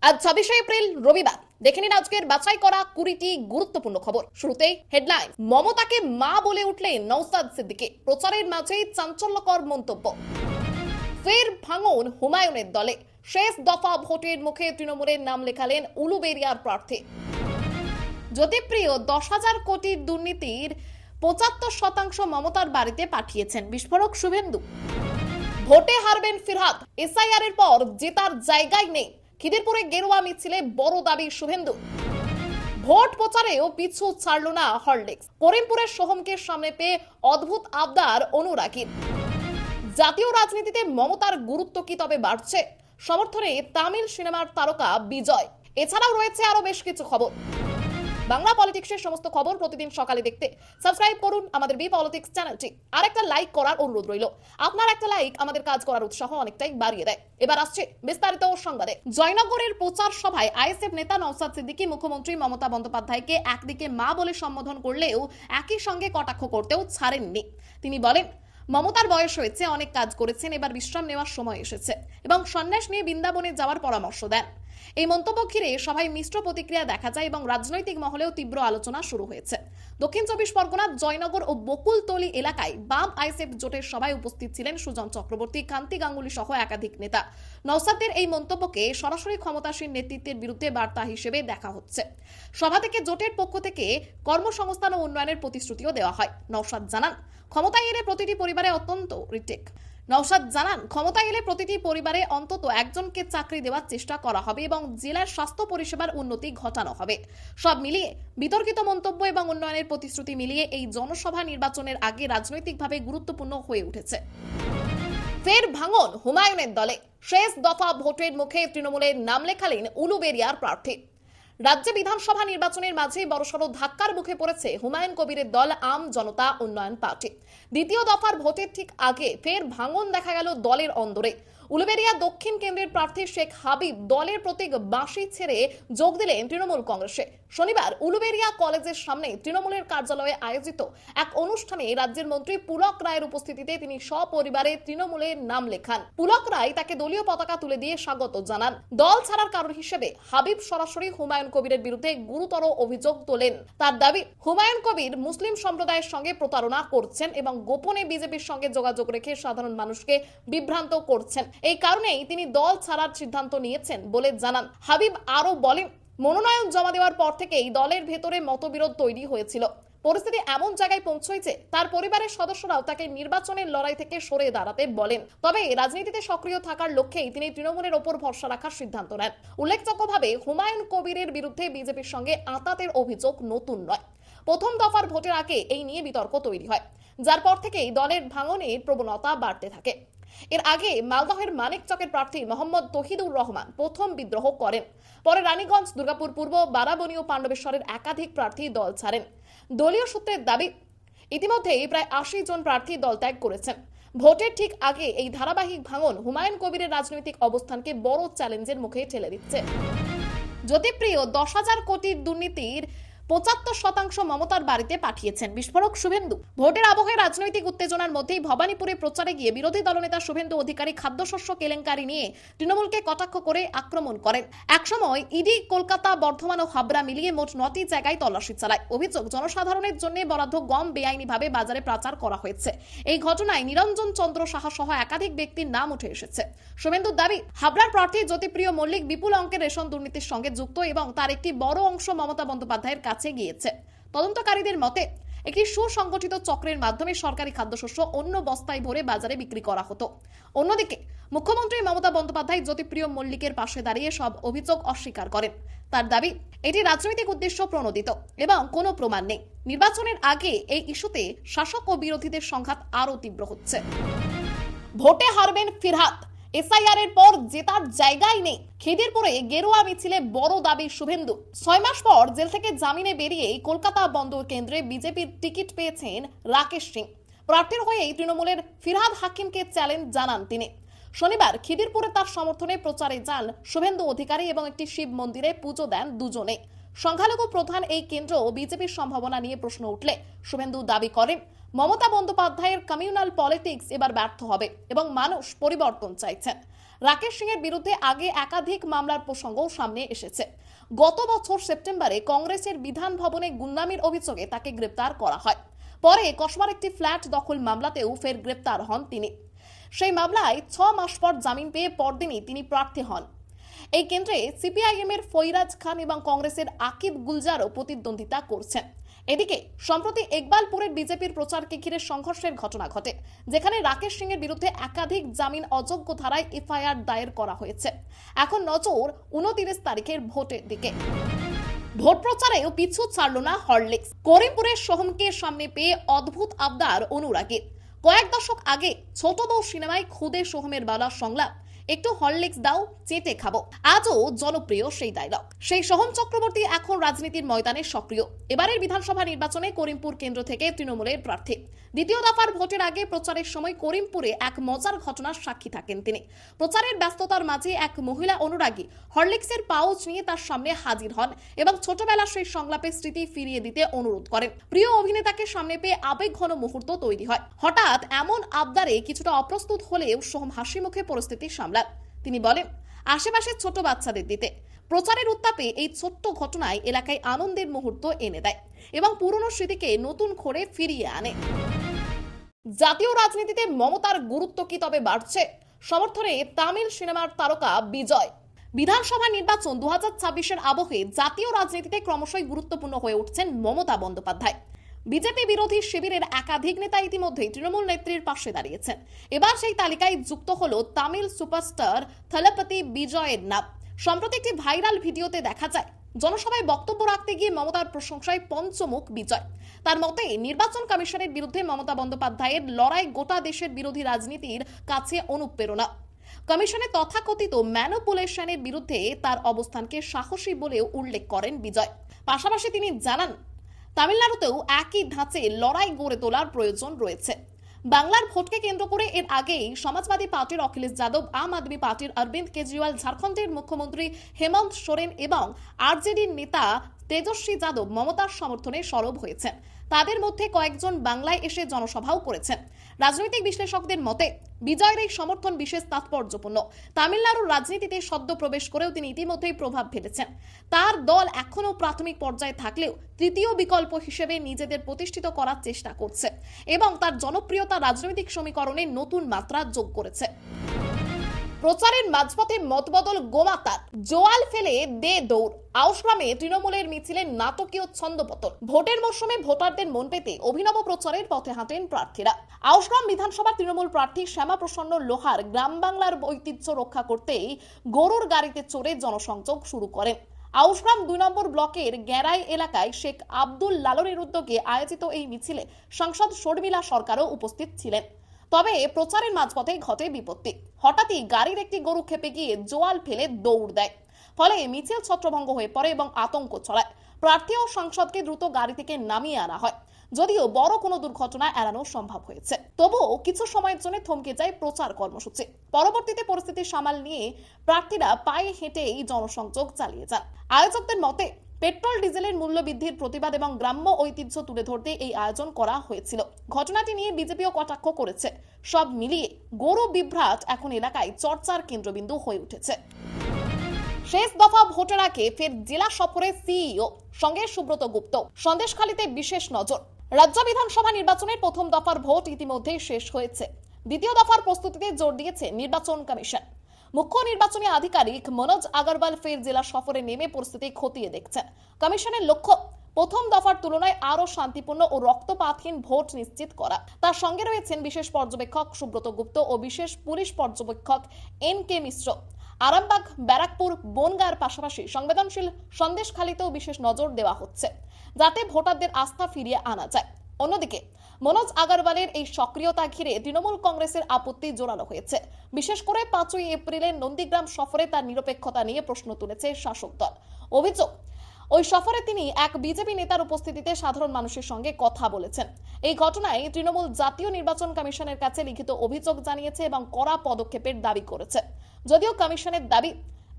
আজ 26 এপ্রিল রবিবার। দেখে নিন আজকের বাছাই করা 20টি গুরুত্বপূর্ণ খবর। শুরুতেই হেডলাইন। মমতাকে মা বলে উঠলেন নওশাদ সিদ্দিকী। প্রচারের মাঝেই চাঞ্চল্যকর মন্তব্য। ফের ভাঙন হুমায়ুনের দলে। শেষ দফা ভোটের মুখে তৃণমূলের নাম লেখালেন উলুবেড়িয়ার প্রার্থী। জ্যোতিপ্রিয় 10,000 কোটির দুর্নীতির 75% মমতার বাড়িতে পাঠিয়েছেন বিস্ফোরক শুভেন্দু। ভোটে হারবেন ফিরহাদ। এসআইআর এর পর জেতার জায়গায় নেই। খিদিরপুরে গেরুয়া মিছিলে বড় দাবি শুভেন্দু। ভোট প্রচারেও পিছু ছাড়ল না হরলিক্স। করিমপুরের সোহমকে সামনে পেয়ে অদ্ভুত আবদার অনুরাগীর। জাতীয় রাজনীতিতে মমতার গুরুত্ব কি তবে বাড়ছে? সমর্থনে তামিল সিনেমার তারকা বিজয়। এছাড়াও রয়েছে আরো বেশ কিছু খবর। বাংলা পলিটিক্সের সমস্ত খবর প্রতিদিন সকালে দেখতে সাবস্ক্রাইব করুন আমাদের বি পলিটিক্স চ্যানেলটি। আর একটা লাইক করার অনুরোধ রইল। আপনার একটা লাইক আমাদের কাজ করার উৎসাহ অনেকটাই বাড়িয়ে দেয়। এবার আসছে বিস্তারিত সংবাদে। জয়নগরের প্রচার সভায় আইএসএফ নেতা নওশাদ সিদ্দিকী মুখ্যমন্ত্রী মমতা বন্দ্যোপাধ্যায়কে একদিকে মা বলে সম্বোধন করলেও একই সঙ্গে কটাক্ষ করতেও ছাড়েননি। তিনি বলেন, মমতার বয়স হয়েছে, অনেক কাজ করেছেন, এবার বিশ্রাম নেওয়ার সময় এসেছে এবং সন্ন্যাস নিয়ে বৃন্দাবনে যাওয়ার পরামর্শ দেন। এই মন্তব্য ঘিরে সভায় মিশ্র প্রতিক্রিয়া দেখা যায় এবং রাজনৈতিক মহলেও তীব্র আলোচনা শুরু হয়েছে। দক্ষিণ 24 পরগনার জয়নগর ও বকুলতলী এলাকায় বাম আইএসএফ জোটের সভায় উপস্থিত ছিলেন সুজন চক্রবর্তী, কান্তি গাঙ্গুলি সহ একাধিক নেতা। নওশাদের এই মন্তব্যকে সরাসরি ক্ষমতাসীন নেতৃত্বের বিরুদ্ধে বার্তা হিসেবে দেখা হচ্ছে। সভা থেকে জোটের পক্ষ থেকে কর্মসংস্থান ও উন্নয়নের প্রতিশ্রুতিও দেওয়া হয়। নওশাদ জানান, ক্ষমতায় এলে প্রতিটি পরিবারে অন্তত একজনকে চাকরি দেওয়ার চেষ্টা করা হবে এবং জেলার স্বাস্থ্য পরিষেবার উন্নতি ঘটানো হবে। সব মিলিয়ে বিতর্কিত মন্তব্য এবং উন্নয়নের প্রতিশ্রুতি মিলিয়ে এই জনসভা নির্বাচনের আগে রাজনৈতিকভাবে গুরুত্বপূর্ণ হয়ে উঠেছে। ফের ভাঙন হুমায়ুনের দলে। শেষ দফা ভোটের মুখে তৃণমূলের নাম লেখালেন উলুবেড়িয়ার প্রার্থী। রাজ্যে বিধানসভা নির্বাচনের মাঝে বড়সড় ধাক্কার মুখে পড়েছে হুমায়ুন কবিরের দল আম জনতা উন্নয়ন পার্টি। দ্বিতীয় দফার ভোটের ঠিক আগে ফের ভাঙন দেখা গেল দলের অন্দরে। উলুবেড়িয়া দক্ষিণ কেন্দ্রের প্রার্থী শেখ হাবিব দলের প্রতীক বাঁশি ছেড়ে যোগ দিলেন তৃণমূল কংগ্রেসে। শনিবার উলুবেড়িয়া কলেজের সামনে তৃণমূলের কার্যালয়ে আয়োজিত এক অনুষ্ঠানে রাজ্যের মন্ত্রী পুলক রায়ের উপস্থিতিতে তিনি সপরিবারে তৃণমূলের নাম লেখান। পুলক রায় তাকে দলীয় পতাকা তুলে দিয়ে স্বাগত জানান। দল ছাড়ার কারণ হিসেবে হাবিব সরাসরি হুমায়ুন কবিরের বিরুদ্ধে গুরুতর অভিযোগ তোলেন। তার দাবি, হুমায়ুন কবির মুসলিম সম্প্রদায়ের সঙ্গে প্রতারণা করছেন এবং গোপনে বিজেপির সঙ্গে যোগাযোগ রেখে সাধারণ মানুষকে বিভ্রান্ত করছেন। এই কারণেই তিনি দল ছাড়ার সিদ্ধান্ত নিয়েছেন বলে জানান। হাবিব আরো বলেন, মনোনয়ন জমা দেওয়ার পর থেকেই দলের ভেতরে মতবিরোধ তৈরি হয়েছিল। পরিস্থিতি এমন জায়গায় পৌঁছেছে তার পরিবারের সদস্যরাও তাকে নির্বাচনের লড়াই থেকে সরে দাঁড়াতে বলেন। তবে রাজনীতিতে সক্রিয় থাকার লক্ষ্যেই তিনি তৃণমূলের ওপর ভরসা রাখার সিদ্ধান্ত নেন। উল্লেখযোগ্যভাবে হুমায়ুন কবিরের বিরুদ্ধে বিজেপির সঙ্গে আঁতাতের অভিযোগ নতুন নয়। প্রথম দফার ভোটের আগে এই নিয়ে বিতর্ক তৈরি হয়, যার পর থেকেই দলের ভাঙনের প্রবণতা বাড়তে থাকে। এর আগে মালদহের মানিকচকের প্রার্থী মোহাম্মদ তহিদুর রহমান প্রথম বিদ্রোহ করেন। পরে রানীগঞ্জ, দুর্গাপুর পূর্ব, বারাবণী ও পাণ্ডবেশ্বরের একাধিক প্রার্থী দল ছাড়েন। দলীয় সূত্রের দাবি, ইতিমধ্যেই প্রায় 80 জন প্রার্থী দল ত্যাগ করেছেন। ভোটের ঠিক আগে এই ধারাবাহিক ভাঙন হুমায়ুন কবিরের রাজনৈতিক অবস্থানকে বড় চ্যালেঞ্জের মুখে ঠেলে দিচ্ছে। জ্যোতিপ্রিয় 10,000 কোটির দুর্নীতির 75% মমতার বাড়িতে পাঠিয়েছেন বিস্ফোরক শুভেন্দু। ভোটের আবহে রাজনৈতিক উত্তেজনার মধ্যেই ভবানীপুরে প্রচারে গিয়ে বিরোধী দলনেতা শুভেন্দু অধিকারী খাদ্যশস্য কেলেঙ্কারি নিয়ে তৃণমূলকে কটাক্ষ করে আক্রমণ করেন। একসময় ইডি কলকাতা, বর্ধমান ও হাবড়া মিলিয়ে মোট 9টি জায়গায় তল্লাশি চালায়। অভিযোগ, জনসাধারণের জন্য বরাদ্দ গম বেআইনিভাবে বাজারে পাচার করা হয়েছে। এই ঘটনায় নিরঞ্জন চন্দ্র সাহা সহ একাধিক ব্যক্তির নাম উঠে এসেছে। শুভেন্দুর দাবি, হাবড়ার প্রার্থী জ্যোতিপ্রিয় মল্লিক বিপুল অঙ্কের রেশন দুর্নীতির সঙ্গে যুক্ত এবং তার একটি বড় অংশ মমতা বন্দ্যোপাধ্যায়ের কাছে গিয়েছে। তদন্তকারীদের মতে একটি সুসংগঠিত চক্রের মাধ্যমে সরকারি খাদ্যশস্য অন্য বস্তায় ভরে বাজারে বিক্রি করা হতো। অন্যদিকে মুখ্যমন্ত্রী মমতা বন্দ্যোপাধ্যায় জ্যোতিপ্রিয় মল্লিকের পাশে দাঁড়িয়ে সব অভিযোগ অস্বীকার করেন। তার দাবি, এটি রাজনৈতিক উদ্দেশ্য প্রণোদিত এবং কোনো প্রমাণ নেই। নির্বাচনের আগে এই ইস্যুতে শাসক ও বিরোধীদের সংঘাত আরও তীব্র হচ্ছে। ভোটে হারবেন ফিরহাদ। এসআইআর এর পর জেতার জায়গায় নেই। খিদিরপুরে গেরুয়া মিছিলে বড় দাবি শুভেন্দু। 6 মাস পর জেল থেকে জামিনে বেরিয়ে কলকাতা বন্দর কেন্দ্রে বিজেপির টিকিট পেয়েছেন রাকেশ সিং। প্রার্থীর হয়েই তৃণমূলের ফিরহাদ হাকিমকে চ্যালেঞ্জ জানান তিনি। শনিবার খিদিরপুরে তার সমর্থনে প্রচারে যান শুভেন্দু অধিকারী এবং একটি শিব মন্দিরে পুজো দেন দুজনে। সংখ্যালঘু প্রধান এই কেন্দ্র বিজেপির সম্ভাবনা নিয়ে প্রশ্ন উঠলে শুভেন্দু দাবি করেন, মমতা বন্দ্যোপাধ্যায়ের কমিউনাল পলিটিক্স এবার ব্যর্থ হবে এবং মানুষ পরিবর্তন চাইছেন। রাকেশ সিং এর বিরুদ্ধে আগে একাধিক মামলার প্রসঙ্গও সামনে এসেছে। গত বছর সেপ্টেম্বরে কংগ্রেসের বিধান ভবনে গুন্ডামির অভিযোগে তাকে গ্রেপ্তার করা হয়। পরে কসবার একটি ফ্ল্যাট দখল মামলাতেও ফের গ্রেপ্তার হন তিনি। সেই মামলায় 6 মাস পর জামিন পেয়ে পরদিনই তিনি প্রার্থী হন। এই কেন্দ্রে সিপিআইএম এর ফৈরাজ খান এবং কংগ্রেসের আকিব গুলজারও প্রতিদ্বন্দ্বিতা করছেন। এদিকে সম্প্রতি ইকবালপুরের বিজেপির প্রচারকে ঘিরে সংঘর্ষের ঘটনা ঘটে, যেখানে রাকেশ সিং এর বিরুদ্ধে একাধিক জামিন অযোগ্য ধারায় এফআইআর দায়ের করা হয়েছে। এখন নজর 29 তারিখের ভোটের দিকে। ভোট প্রচারেও পিছু ছাড়ল না হরলিক্স। করিমপুরের সোহমকে সামনে পেয়ে অদ্ভুত আবদার অনুরাগীর। কয়েক দশক আগে ছোট বউ সিনেমায় খুদে সোহমের বলা সংলাপ, একটু হরলিক্স দাও চেটে খাবো, আজও জনপ্রিয় সেই ডায়লগ। সেই সোহম চক্রবর্তী এখন রাজনীতির ময়দানে সক্রিয়। এবারের বিধানসভা নির্বাচনে করিমপুর কেন্দ্র থেকে তৃণমূলের প্রার্থী। দ্বিতীয় দফার ভোটের আগে প্রচারের সময় করিমপুরে এক মজার ঘটনার সাক্ষী থাকেন তিনি। প্রচারের ব্যস্ততার মাঝে এক মহিলা অনুরাগী হরলিক্সের পাউচ নিয়ে তার সামনে হাজির হন এবং ছোটবেলার সেই সংলাপের স্মৃতি ফিরিয়ে দিতে অনুরোধ করেন। প্রিয় অভিনেতাকে সামনে পেয়ে আবেগঘন মুহূর্ত তৈরি হয়। হঠাৎ এমন আবদারে কিছুটা অপ্রস্তুত হলেও সোহম হাসি মুখে পরিস্থিতি সামলান। তিনি বলেন, আশেপাশে ছোট বাচ্চাদের দিতে। প্রচারের উত্তাপে এই ছোট্ট ঘটনায় এলাকায় আনন্দের মুহূর্ত এনে দেয় এবং পুরনো স্মৃতিকে নতুন করে ফিরিয়ে আনে। জাতীয় রাজনীতিতে মমতার গুরুত্ব কি তবে বাড়ছে? সমর্থনে তামিল সিনেমার তারকা বিজয়। বিধানসভা নির্বাচন 2026-এর আবহে জাতীয় রাজনীতিতে ক্রমশই গুরুত্বপূর্ণ হয়ে উঠছেন মমতা বন্দ্যোপাধ্যায়। বিজেপি বিরোধী শিবিরের একাধিক নেতা ইতিমধ্যেই তৃণমূল নেত্রীর পাশে দাঁড়িয়েছেন। এবার সেই তালিকায় যুক্ত হলো তামিল সুপারস্টার থলপতি বিজয়ের নাম। সম্প্রতি একটি ভাইরাল ভিডিওতে দেখা যায় জনসভায় বক্তব্য রাখতে গিয়ে মমতার প্রশংসায় পঞ্চমুখ বিজয়। তার মতে, নির্বাচন কমিশনের বিরুদ্ধে মমতা বন্দ্যোপাধ্যায়ের লড়াই গোটা দেশের বিরোধী রাজনীতির কাছে অনুপ্রেরণা। কমিশনের তথাকথিত ম্যানিপুলেশনের বিরুদ্ধে তার অবস্থানকে সাহসী বলেও উল্লেখ করেন বিজয়। পাশাপাশি তিনি জানান, তামিলনাড়ুতেও একই ধাঁচে লড়াই গড়ে তোলার প্রয়োজন রয়েছে। বাংলার ভোটকে কেন্দ্র করে এর আগেই সমাজবাদী পার্টির অখিলেশ যাদব, আম আদমি পার্টির অরবিন্দ কেজরিওয়াল, ঝাড়খণ্ডের মুখ্যমন্ত্রী হেমন্ত সোরেন এবং আরজেডির নেতা তেজস্বী যাদব মমতার সমর্থনে সরব হয়েছেন। তাদের মধ্যে কয়েকজন বাংলায় এসে জনসভাও করেছেন। রাজনৈতিক বিশ্লেষকদের মতে বিজয়ের এই সমর্থন বিশেষ তাৎপর্যপূর্ণ। তামিলনাড়ুর রাজনীতিতে সদ্য প্রবেশ করেও তিনি ইতিমধ্যেই প্রভাব ফেলেছেন। তার দল এখনও প্রাথমিক পর্যায়ে থাকলেও তৃতীয় বিকল্প হিসেবে নিজেদের প্রতিষ্ঠিত করার চেষ্টা করছে এবং তার জনপ্রিয়তা রাজনৈতিক সমীকরণে নতুন মাত্রা যোগ করেছে। প্রচারের মাঝপথে মতবদল গোমাতার, জোয়াল ফেলে দে দৌড়। আউশগ্রামে তৃণমূলের মিছিলে নাটকীয় ছন্দপতন। ভোটের মরশুমে ভোটারদের মন পেতে অভিনব প্রচারের পথে হাঁটেন প্রার্থীরা। আউশগ্রাম বিধানসভা তৃণমূল প্রার্থী শ্যামাপ্রসন্ন লোহার গ্রাম বাংলার ঐতিহ্য রক্ষা করতেই গরুর গাড়িতে চড়ে জনসংযোগ শুরু করেন। আউশগ্রাম 2 নম্বর ব্লকের গ্যারাই এলাকায় শেখ আব্দুল লালনের উদ্যোগে আয়োজিত এই মিছিলে সাংসদ শর্মিলা সরকারও উপস্থিত ছিলেন। তবে প্রচারের মাঝপথে ঘটে বিপত্তি। হঠাৎই গাড়ির একটি গরু খেপে গিয়ে জোয়াল ফেলে দৌড় দেয়। ফলে মিছিল ছত্রভঙ্গ হয়ে পড়ে এবং আতঙ্ক ছড়ায়। প্রার্থী ও সাংসদকে দ্রুত গাড়ি থেকে নামিয়ে আনা হয়। যদিও বড় কোনো দুর্ঘটনা এড়ানো সম্ভব হয়েছে, তবুও কিছু সময়ের জন্য থমকে যায় প্রচার কর্মসূচি। পরবর্তীতে পরিস্থিতি সামাল নিয়ে প্রার্থীরা পায়ে হেঁটেই জনসংযোগ চালিয়ে যান। আয়োজকদের মতে পেট্রোল ডিজেলের মূল্য বৃদ্ধির প্রতিবাদ এবং গ্রাম্য ঐতিহ্য তুলে ধরতে এই আয়োজন করা হয়েছিল। ঘটনাটি নিয়ে বিজেপিও কটাক্ষ করেছে। সব মিলিয়ে গরু বিভ্রাট এখন এলাকায় চর্চার কেন্দ্রবিন্দু হয়ে উঠেছে। শেষ দফা ভোটের আগে ফের জেলা সফরে সিইও, সঙ্গে সুব্রত গুপ্ত। সন্দেশখালীতে বিশেষ নজর। রাজ্য বিধানসভা নির্বাচনের প্রথম দফার ভোট ইতিমধ্যেই শেষ হয়েছে। দ্বিতীয় দফার প্রস্তুতিতে জোর দিয়েছে নির্বাচন কমিশন। মুখ্য নির্বাচনী আধিকারিক মনোজ আগরওয়াল ফের জেলা সফরে নেমে পরিস্থিতি খতিয়ে দেখছেন। কমিশনের লক্ষ্য প্রথম দফার তুলনায় আরো শান্তিপূর্ণ ও রক্তপাতহীন ভোট নিশ্চিত করা। তার সঙ্গে রয়েছেন বিশেষ পর্যবেক্ষক সুব্রত গুপ্ত ও বিশেষ পুলিশ পর্যবেক্ষক এন.কে. মিশ্র। আরামবাগ, ব্যারাকপুর, বনগাঁর পাশাপাশি সংবেদনশীল সন্দেশখালীতেও বিশেষ নজর দেওয়া হচ্ছে, যাতে ভোটারদের আস্থা ফিরিয়ে আনা যায়। অন্যদিকে মনোজ আগরওয়ালের এই সক্রিয়তা ঘিরে তৃণমূল কংগ্রেসের আপত্তি জোরালো হয়েছে। বিশেষ করে 5ই এপ্রিলের নন্দীগ্রাম সফরে তার নিরপেক্ষতা নিয়ে প্রশ্ন তুলেছে শাসক দল। অভিযোগ, ওই সফরে তিনি এক বিজেপি নেতার উপস্থিতিতে সাধারণ মানুষের সঙ্গে কথা বলেছেন। এই ঘটনায় তৃণমূল জাতীয় নির্বাচন কমিশনের কাছে লিখিত অভিযোগ জানিয়েছে এবং কড়া পদক্ষেপের দাবি করেছে। যদিও কমিশনের দাবি,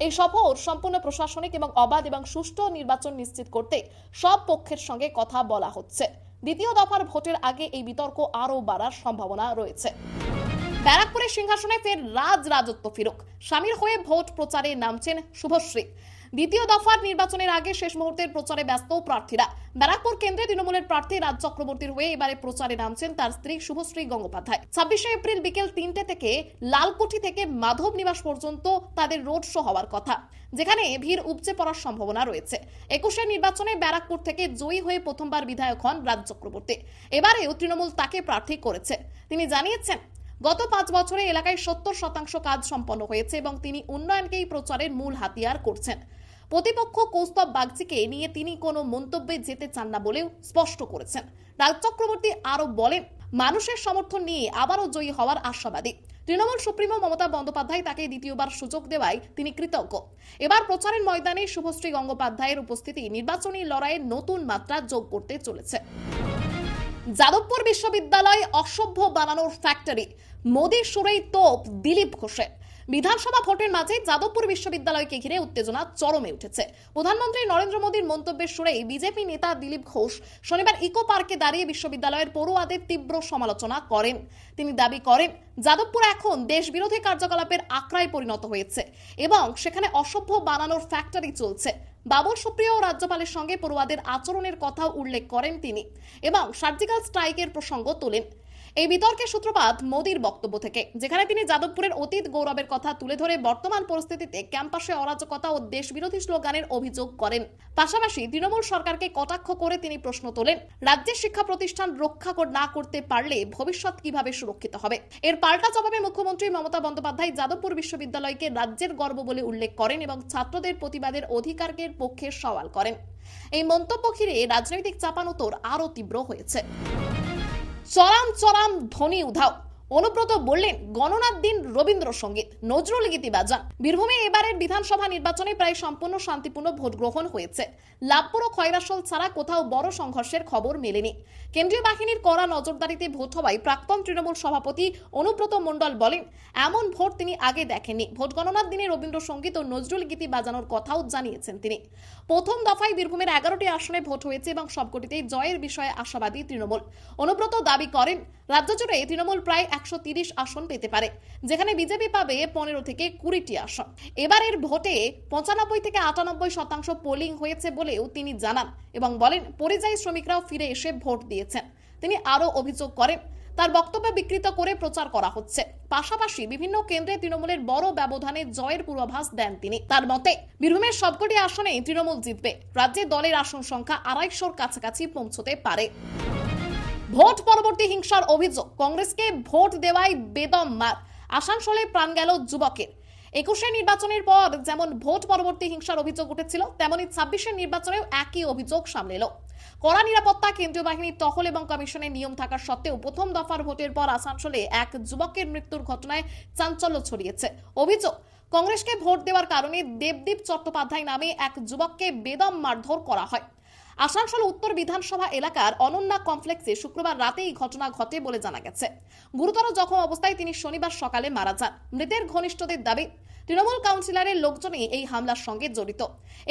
এই সফর সম্পূর্ণ প্রশাসনিক এবং অবাধ এবং সুষ্ঠু নির্বাচন নিশ্চিত করতে সব পক্ষের সঙ্গে কথা বলা হচ্ছে। দ্বিতীয় দফার ভোটের আগে এই বিতর্ক আরও বাড়ার সম্ভাবনা রয়েছে। ব্যারাকপুরের সিংহাসনে ফের রাজত্ব ফিরুক, স্বামীর হয়ে ভোট প্রচারে নামছেন শুভশ্রী। দ্বিতীয় দফার নির্বাচনের আগে শেষ মুহূর্তের প্রচারে ব্যস্ত প্রার্থীরা। ব্যারাকপুর কেন্দ্রে তৃণমূলের প্রার্থী রাজ চক্রবর্তীর হয়ে এবারে প্রচারে নামছেন তার স্ত্রী শুভশ্রী গঙ্গোপাধ্যায়। 26শে এপ্রিল বিকেল 3টে থেকে লালকুঠি থেকে মাধব নিবাস পর্যন্ত তাদের রোড শো হওয়ার কথা, যেখানে ভিড় উপচে পড়ার সম্ভাবনা রয়েছে। 21শে নির্বাচনে ব্যারাকপুর থেকে জয়ী হয়ে প্রথমবার বিধায়ক হন রাজ চক্রবর্তী। এবারেও তৃণমূল তাকে প্রার্থী করেছে। তিনি জানিয়েছেন, গত 5 বছরে এলাকায় 70% কাজ সম্পন্ন হয়েছে এবং তিনি উন্নয়নকেই প্রচারের মূল হাতিয়ার করছেন। প্রতিপক্ষ কৌস্তব বাগচিকে নিয়ে তিনি কোনো মন্তব্যে যেতে চান না বলেও স্পষ্ট করেছেন। রাজ চক্রবর্তী আরো বলেন, মানুষের সমর্থন নিয়ে আবারও জয়ী হওয়ার আশাবাদী। তৃণমূল সুপ্রিমো মমতা বন্দ্যোপাধ্যায় তাকে দ্বিতীয়বার সুযোগ দেওয়ায় তিনি কৃতজ্ঞ। এবার প্রচারের ময়দানে শুভশ্রী গঙ্গোপাধ্যায়ের উপস্থিতি নির্বাচনী লড়াইয়ে নতুন মাত্রা যোগ করতে চলেছে। যাদবপুর বিশ্ববিদ্যালয় অসভ্য বানানোর ফ্যাক্টরি, মোদির সুরেই তোপ দিলীপ ঘোষের। বিধানসভা ভোটের মাঝে যাদবপুর বিশ্ববিদ্যালয়কে ঘিরে উত্তেজনা চরমে উঠেছে। প্রধানমন্ত্রী নরেন্দ্র মোদীর মন্তব্যের সুরেই বিজেপি নেতা দিলীপ ঘোষ শনিবার ইকো পার্কে দাঁড়িয়ে বিশ্ববিদ্যালয়ের পড়ুয়াদের তীব্র সমালোচনা করেন। তিনি দাবি করেন, যাদবপুর এখন দেশ বিরোধী কার্যকলাপের আখড়ায় পরিণত হয়েছে এবং সেখানে অসভ্য বানানোর ফ্যাক্টরি চলছে। বাবুল সুপ্রিয় ও রাজ্যপালের সঙ্গে পড়ুয়াদের আচরণের কথাও উল্লেখ করেন তিনি এবং সার্জিক্যাল স্ট্রাইকের প্রসঙ্গ তোলেন। এই বিতর্কের সূত্রপাত মোদির বক্তব্য থেকে, যেখানে তিনি যাদবপুরের অতীত গৌরবের কথা তুলে ধরে বর্তমান পরিস্থিতিতে ক্যাম্পাসে অরাজকতা ও দেশবিরোধী স্লোগানের অভিযোগ করেন। পাশাপাশি তৃণমূল সরকারকে কটাক্ষ করে তিনি প্রশ্ন তোলেন, রাজ্যের শিক্ষা প্রতিষ্ঠান রক্ষা না করতে পারলে ভবিষ্যৎ কিভাবে সুরক্ষিত হবে। এর পাল্টা জবাবে মুখ্যমন্ত্রী মমতা বন্দ্যোপাধ্যায় যাদবপুর বিশ্ববিদ্যালয়কে রাজ্যের গর্ব বলে উল্লেখ করেন এবং ছাত্রদের প্রতিবাদের অধিকারের পক্ষে সওয়াল করেন। এই মন্তব্য ঘিরে রাজনৈতিক চাপানোতর আরও তীব্র হয়েছে। চরাম ধ্বনি উধাও, অনুব্রত বললেন গণনার দিন রবীন্দ্রসঙ্গীত, নজরুল গীতি বাজান। বীরভূমে এবারের বিধানসভা নির্বাচনে প্রায় সম্পূর্ণ শান্তিপূর্ণ ভোট গ্রহণ হয়েছে। লাভপুর ও খয়রাসোল ছাড়া কোথাও বড় সংঘর্ষের খবর মেলেনি। কেন্দ্রীয় বাহিনীর কড়া নজরদারিতে ভোট হওয়ায় প্রাক্তন তৃণমূল সভাপতি অনুব্রত মণ্ডল বলেন, এমন ভোট তিনি আগে দেখেননি। ভোট গণনার দিনে রবীন্দ্রসঙ্গীত ও নজরুল গীতি বাজানোর কথাও জানিয়েছেন তিনি। প্রথম দফায় বীরভূমের 11টি আসনে ভোট হয়েছে এবং সবকটিতেই জয়ের বিষয়ে আশাবাদী তৃণমূল। অনুব্রত দাবি করেন, রাজ্য জুড়ে তৃণমূল প্রায় 130 আসন পেতে পারে, যেখানে বিজেপি পাবে 15 থেকে 20টি আসন। এবারের ভোটে 95 থেকে 98% পোলিং হয়েছে বলেও তিনি জানান এবং বলেন, পরিযায়ী শ্রমিকরাও ফিরে এসে ভোট দিয়েছেন। তিনি আরও অভিযোগ করেন, তার বক্তব্য বিকৃত করে প্রচার করা হচ্ছে। পাশাপাশি বিভিন্ন কেন্দ্রে তৃণমূলের বড় ব্যবধানে জয়ের পূর্বাভাস দেন তিনি। তার মতে, বীরভূমের সবকটি আসনে তৃণমূল জিতবে। রাজ্যে দলের আসন সংখ্যা 250-র কাছাকাছি পৌঁছতে পারে। ভোট পরবর্তী হিংসার অভিযোগ, কংগ্রেসকে ভোট দেওয়ায় বেদম মার, আসানসোলে প্রাণ গেল যুবকের। 21শে নির্বাচনের পর যেমন ভোট পরবর্তী হিংসার অভিযোগ উঠেছিল, তেমনি 26শে নির্বাচনেও একই অভিযোগ সামনে এলো। কড়া নিরাপত্তা, কেন্দ্রীয় বাহিনীর টহল এবং কমিশনের নিয়ম থাকার সত্ত্বেও প্রথম দফার ভোটের পর আসানসোলে এক যুবকের মৃত্যুর ঘটনায় চাঞ্চল্য ছড়িয়েছে। অভিযোগ, কংগ্রেসকে ভোট দেওয়ার কারণে দেবদীপ চট্টোপাধ্যায় নামে এক যুবককে বেদম মারধর করা হয়। আসানসোল উত্তর বিধানসভা এলাকার অনন্যা কমপ্লেক্সে শুক্রবার রাতে এই ঘটনা ঘটে বলে জানা গেছে। গুরুতর জখম অবস্থায় তিনি শনিবার সকালে মারা যান। মৃতের ঘনিষ্ঠদের দাবি, তৃণমূল কাউন্সিলরের লোকজনই এই হামলার সঙ্গে জড়িত।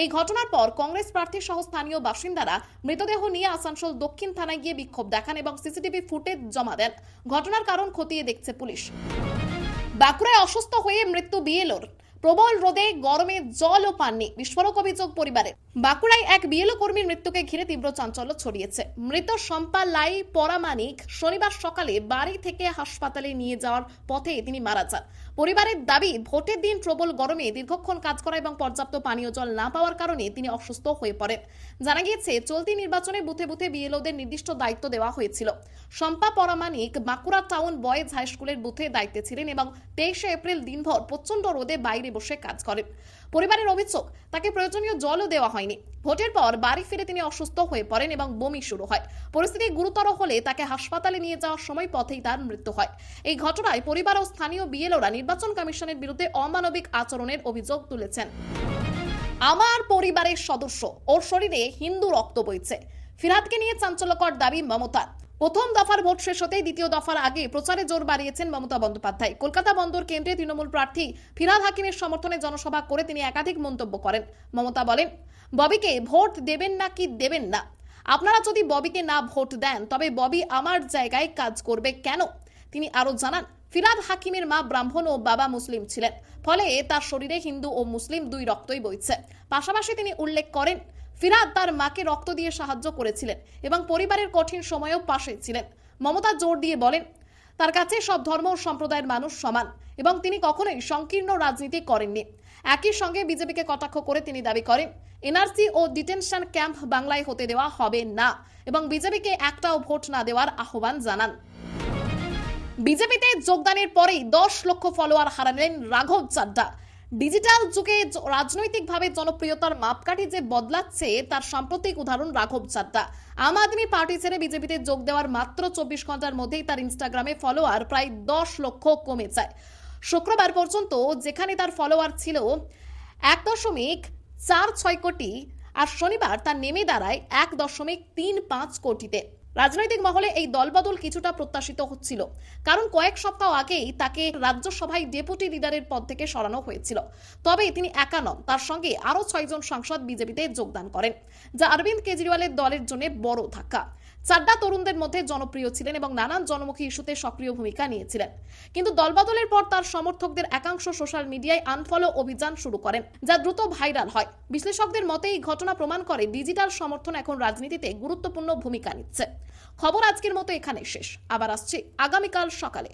এই ঘটনার পর কংগ্রেস প্রার্থী সহ স্থানীয় বাসিন্দারা মৃতদেহ নিয়ে আসানসোল দক্ষিণ থানায় গিয়ে বিক্ষোভ দেখান এবং সিসিটিভি ফুটেজ জমা দেন। ঘটনার কারণ খতিয়ে দেখছে পুলিশ। বাঁকুড়ায় অসুস্থ হয়ে মৃত্যু বিএলওর, প্রবল রোদে গরমে জলও পাননি, বিস্ফোরক অভিযোগ পরিবারে। বাঁকুড়ায় এক বিএলও কর্মীর মৃত্যুকে ঘিরে তীব্র চাঞ্চল্য ছড়িয়েছে। মৃত শম্পা লাই পরামানিক শনিবার সকালে বাড়ি থেকে হাসপাতালে নিয়ে যাওয়ার পথে তিনি মারা যান। পরিবারের দাবি, ভোটের দিন প্রবল গরমে দীর্ঘক্ষণ কাজ করা এবং পর্যাপ্ত পানীয় জল না পাওয়ার কারণে তিনি অসুস্থ হয়ে পড়েন। জানা গিয়েছে, চলতি নির্বাচনে বুথে বুথে বিএলওদের নির্দিষ্ট দায়িত্ব দেওয়া হয়েছিল। Shampa Paramanik Bankura town boys high স্কুলের বুথে দায়িত্বে ছিলেন এবং 23শে এপ্রিল দিনভর প্রচন্ড রোদে বাইরে বসে কাজ করেন। পরিবারের অভিযোগ, তাকে প্রয়োজনীয় জলও দেওয়া হয়নি। ভোটের পর বাড়ি ফিরে তিনি অসুস্থ হয়ে পড়েন এবং বমি শুরু হয়। পরিস্থিতি গুরুতর হলে তাকে হাসপাতালে নিয়ে যাওয়ার সময় পথেই তার মৃত্যু হয়। এই ঘটনায় পরিবার ও স্থানীয় বিএলওরা নির্বাচন কমিশনের বিরুদ্ধে অমানবিক আচরণের অভিযোগ তুলেছেন। আমার পরিবারের সদস্য, ওর শরীরে হিন্দু রক্ত বইছে, ফিরহাদকে নিয়ে চাঞ্চল্যকর দাবি মমতার। প্রথম দফার ভোট শেষ হতেই দ্বিতীয় দফার আগে প্রচারে জোর বাড়িয়েছেন মমতা বন্দ্যোপাধ্যায়। কলকাতা বন্দর কেন্দ্রে তৃণমূল প্রার্থী ফিরহাদ হাকিমের সমর্থনে জনসভা করে তিনি একাধিক মন্তব্য করেন। মমতা বলেন, ববিকে ভোট দেবেন না কি দেবেন না, আপনারা যদি ববিকে না ভোট দেন তবে ববি আমার জায়গায় কাজ করবে কেন? তিনি আরো জানান, ফিরাদ হাকিমের মা ব্রাহ্মণ ও বাবা মুসলিম ছিলেন, ফলে তার শরীরে হিন্দু ও মুসলিম দুই রক্তই বইছে। পাশাপাশি তিনি উল্লেখ করেন, ফিরাদ তার মাকে রক্ত দিয়ে সাহায্য করেছিলেন এবং পরিবারের কঠিন সময়েও পাশে ছিলেন। মমতা জোর দিয়ে বলেন, তার কাছে সব ধর্ম ও সম্প্রদায়ের মানুষ সমান এবং তিনি কখনোই সংকীর্ণ রাজনীতি করেননি। একই সঙ্গে বিজেপিকে কটাক্ষ করে তিনি দাবি করেন, এনআরসি ও ডিটেনশন ক্যাম্প বাংলায় হতে দেওয়া হবে না এবং বিজেপিকে একটাও ভোট না দেওয়ার আহ্বান জানান। বিজেপিতে যোগদানের পরেই 10 লক্ষ ফলোয়ার হারালেন রাঘব চাড্ডা। ডিজিটাল যুগে রাজনৈতিকভাবে জনপ্রিয়তার মাপকাঠি যে বদলাচ্ছে তার সাম্প্রতিক উদাহরণ রাঘব চাড্ডা। আম আদমি পার্টি ছেড়ে বিজেপিতে যোগ দেওয়ার মাত্র 24 ঘন্টার মধ্যেই তার ইনস্টাগ্রামে ফলোয়ার প্রায় 10 লক্ষ কমে যায়। শুক্রবার পর্যন্ত যেখানে তার ফলোয়ার ছিল 1.46 কোটি, আর শনিবার তা নেমে দাঁড়ায় 1.35 কোটিতে। রাজনৈতিক মহলে এই দলবদল কিছুটা প্রত্যাশিত হচ্ছিল, কারণ কয়েক সপ্তাহ আগেই তাকে রাজ্যসভায় ডেপুটি লিডারের পদ থেকে সরানো হয়েছিল। তবে তিনি একা নন, তার সঙ্গে আরও 6 জন সাংসদ বিজেপিতে যোগদান করেন, যা অরবিন্দ কেজরিওয়ালের দলের জন্য বড় ধাক্কা। চাড্ডা তরুণদের মধ্যে জনপ্রিয় ছিলেন এবং নানান জনমুখী ইস্যুতে সক্রিয় ভূমিকা নিয়েছিলেন, কিন্তু দলবদলের পর তার সমর্থকদের একাংশ সোশ্যাল মিডিয়ায় আনফলো অভিযান শুরু করেন, যা দ্রুত ভাইরাল হয়। বিশ্লেষকদের মতে এই ঘটনা প্রমাণ করে ডিজিটাল সমর্থন এখন রাজনীতিতে গুরুত্বপূর্ণ ভূমিকা নিচ্ছে। খবর আজকের মতো এখানে শেষ, আবার আসছে আগামীকাল সকালে।